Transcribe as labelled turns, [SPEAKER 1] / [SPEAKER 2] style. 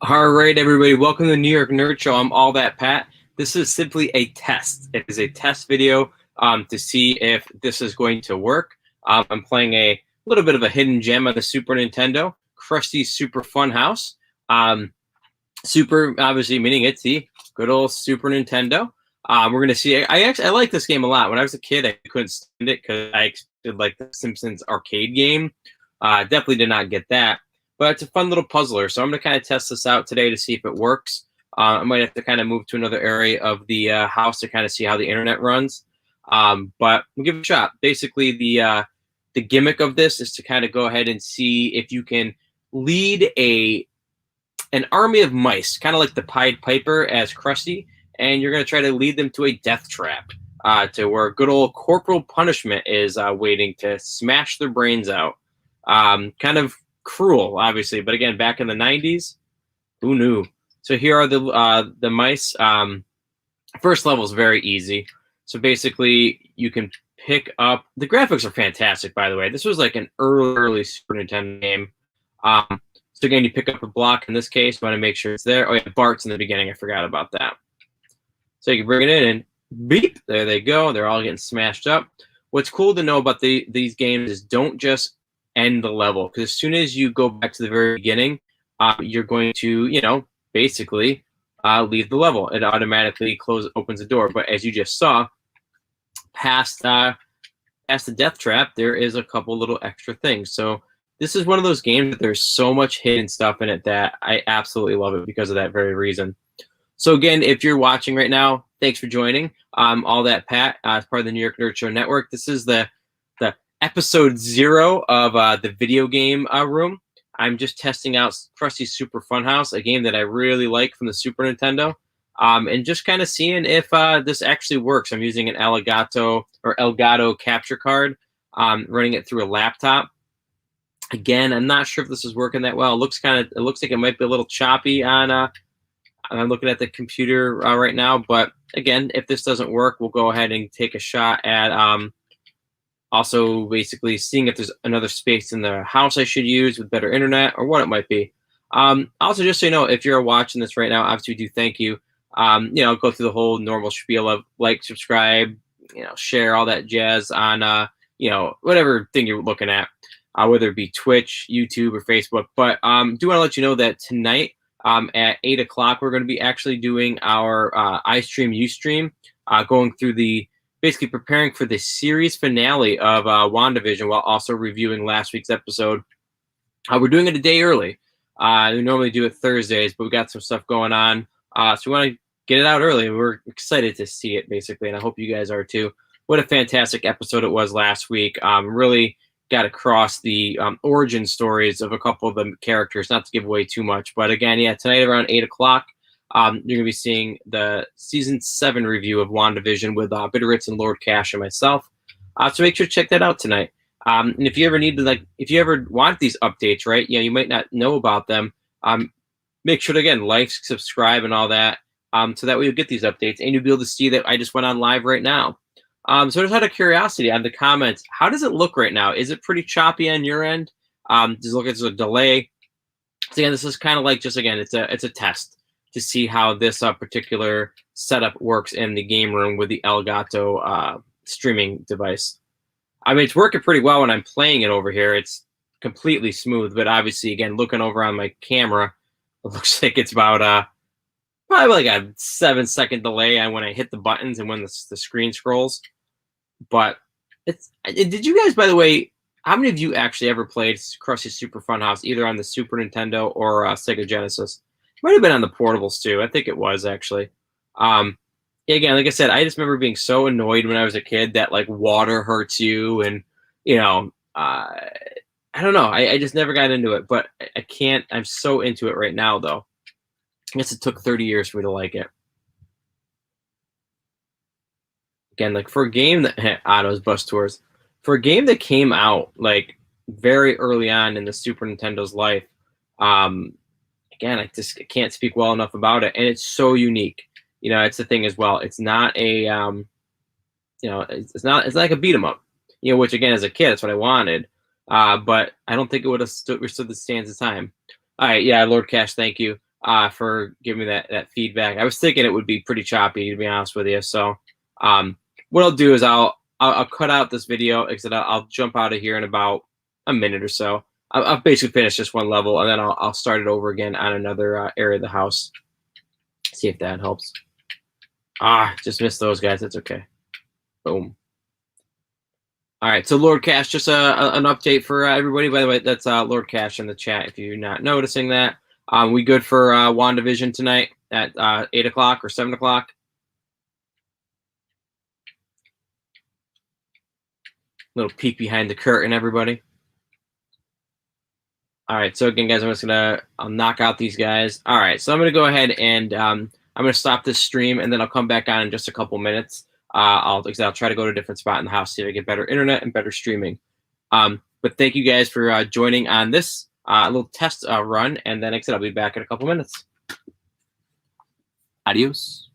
[SPEAKER 1] All right, everybody, welcome to the New York Nerd Show. I'm AllThatPat. This is simply a test. It is a test video to see if this is going to work. I'm playing a little bit of a hidden gem on the Super Nintendo, Krusty's Super Fun House. Super, obviously, meaning it's the good old Super Nintendo. We're going to see. I like this game a lot. When I was a kid, I couldn't stand it because I expected like the Simpsons arcade game. Definitely did not get that. But it's a fun little puzzler. So I'm going to kind of test this out today to see if it works. I might have to kind of move to another area of the house to kind of see how the internet runs. But we'll give it a shot. Basically, the gimmick of this is to kind of go ahead and see if you can lead an army of mice, kind of like the Pied Piper as Krusty, and you're going to try to lead them to a death trap, to where good old corporal punishment is waiting to smash their brains out. Kind of cruel, obviously, but again, back in the 90s, who knew? So here are the mice. First level is very easy. So basically, you can pick up. The graphics are fantastic, by the way. This was like an early Super Nintendo game. So again, you pick up a block. In this case, you want to make sure it's there. Oh yeah, Bart's in the beginning. I forgot about that. So you can bring it in and beep. There they go. They're all getting smashed up. What's cool to know about these games is don't just end the level, because as soon as you go back to the very beginning, you're going to, basically leave the level. It automatically opens the door. But as you just saw, past the death trap, there is a couple little extra things. So this is one of those games that there's so much hidden stuff in it that I absolutely love it because of that very reason. So again, if you're watching right now, thanks for joining. AllThatPat, as part of the New York Nerd Show Network. This is the episode 0 of the video game room. I'm just testing out Krusty's Super Fun House, a game that I really like from the Super Nintendo, and just kind of seeing if this actually works. I'm using an Elgato capture card, running it through a laptop. Again, I'm not sure if this is working that well. It looks like it might be a little choppy on. I'm looking at the computer right now, but again, if this doesn't work, we'll go ahead and take a shot at also basically seeing if there's another space in the house I should use with better internet or what it might be. Also, just so you know, if you're watching this right now, obviously we do thank you. Go through the whole normal spiel of like, subscribe, share, all that jazz on whatever thing you're looking at, whether it be Twitch, YouTube, or Facebook. But do want to let you know that tonight at 8 o'clock we're going to be actually doing our iStream Ustream, going through basically preparing for the series finale of WandaVision while also reviewing last week's episode. We're doing it a day early. We normally do it Thursdays, but we got some stuff going on. So we want to get it out early. We're excited to see it, basically, and I hope you guys are too. What a fantastic episode it was last week. Really got across the origin stories of a couple of the characters, not to give away too much. But again, yeah, tonight around 8 o'clock, you're going to be seeing the Season 7 review of WandaVision with Bitteritz and Lord Cash and myself. So make sure to check that out tonight. And if you ever if you ever want these updates, right, you might not know about them, make sure to, again, like, subscribe, and all that, so that way you'll get these updates, and you'll be able to see that I just went on live right now. So just out of curiosity, on the comments, how does it look right now? Is it pretty choppy on your end? Does it look like there's a delay? So again, this is kind of like, just again, it's a test to see how this particular setup works in the game room with the Elgato streaming device. I mean, it's working pretty well when I'm playing it over here. It's completely smooth, but obviously, again, looking over on my camera, it looks like it's about probably like a 7-second delay on when I hit the buttons and when the screen scrolls. But did you guys, by the way, how many of you actually ever played Krusty's Super Fun House, either on the Super Nintendo or Sega Genesis? Might have been on the portables too. I think it was, actually. Again, like I said, I just remember being so annoyed when I was a kid that like water hurts you, and I don't know. I just never got into it, but I can't. I'm so into it right now, though. I guess it took 30 years for me to like it. Again, like for a game that Otto's Bus Tours, for a game that came out like very early on in the Super Nintendo's life, again, I can't speak well enough about it, and it's so unique. It's the thing as well. It's not a, it's not like a beat 'em up, which again, as a kid, that's what I wanted. But I don't think it would have stood the stands of time. All right, yeah, Lord Cash, thank you. for giving me that feedback. I was thinking it would be pretty choppy, to be honest with you. So what I'll do is I'll cut out this video, except I'll jump out of here in about a minute or so. I'll basically finish just one level, and then I'll start it over again on another area of the house. See if that helps. Just missed those guys. That's okay. Boom. All right, so Lord Cash, just an update for everybody. By the way, that's Lord Cash in the chat. If you're not noticing that, we good for WandaVision tonight at 8 o'clock or 7 o'clock? Little peek behind the curtain, everybody. All right, so again, guys, I'll knock out these guys. All right, so I'm gonna go ahead and I'm gonna stop this stream, and then I'll come back on in just a couple minutes. I'll try to go to a different spot in the house, see if I get better internet and better streaming. But thank you guys for joining on this little test run, and then like I said, I'll be back in a couple minutes. Adios.